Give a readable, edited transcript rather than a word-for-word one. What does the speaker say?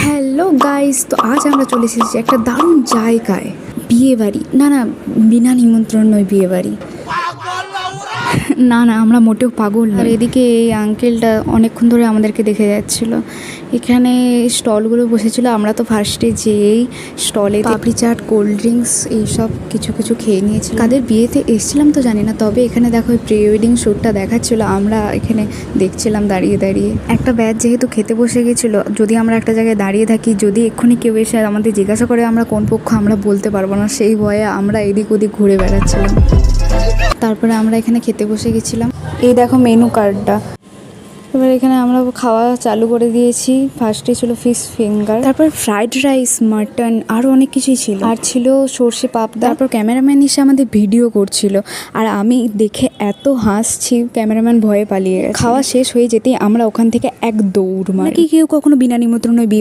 Hello guys, তো আজ আমরা চলে এসেছি একটা দারুণ জায়গায়, বিয়ে বাড়ি। না না, বিনা নিমন্ত্রণ নয়, বিয়ে বাড়ি। না না, আমরা মোটেও পাগল না। আর এদিকে এই আঙ্কেলটা অনেকক্ষণ ধরে আমাদেরকে দেখে যাচ্ছিল। এখানে স্টলগুলো বসেছিল। আমরা তো ফার্স্টে যেয়েই স্টলে পাপড়ি চাট, কোল্ড ড্রিঙ্কস এইসব কিছু কিছু খেয়ে নিয়েছিলাম। কাদের বিয়েতে এসেছিলাম তো জানি না, তবে এখানে দেখো প্রি ওয়েডিং শ্যুটটা দেখাচ্ছিল। আমরা এখানে দেখছিলাম দাঁড়িয়ে দাঁড়িয়ে। একটা ব্যাচ যেহেতু খেতে বসে গেছিলো, যদি আমরা একটা জায়গায় দাঁড়িয়ে থাকি, যদি এক্ষুনি কেউ এসে আমাদের জিজ্ঞাসা করে আমরা কোন পক্ষ, আমরা বলতে পারবো না। সেই ভয়ে আমরা এদিক ওদিক ঘুরে বেড়াচ্ছিলাম। তারপরে আমরা এখানে খেতে বসে গেছিলাম। এই দেখো মেনু কার্ডটা। এবার এখানে আমরা খাওয়া চালু করে দিয়েছি। ফার্স্টে ছিল ফিশ ফিঙ্গার, তারপর ফ্রাইড রাইস, মাটন, আরও অনেক কিছুই ছিল। আর ছিল সর্ষে পাবদা। তারপর ক্যামেরাম্যান এসে আমাদের ভিডিও করছিল, আর আমি দেখে এত হাসছি, ক্যামেরাম্যান ভয়ে পালিয়ে গেছে। খাওয়া শেষ হয়ে যেতেই আমরা ওখান থেকে এক দৌড় মারি। নাকি কেউ কখনো বিনা নিমন্ত্রণে বিয়ে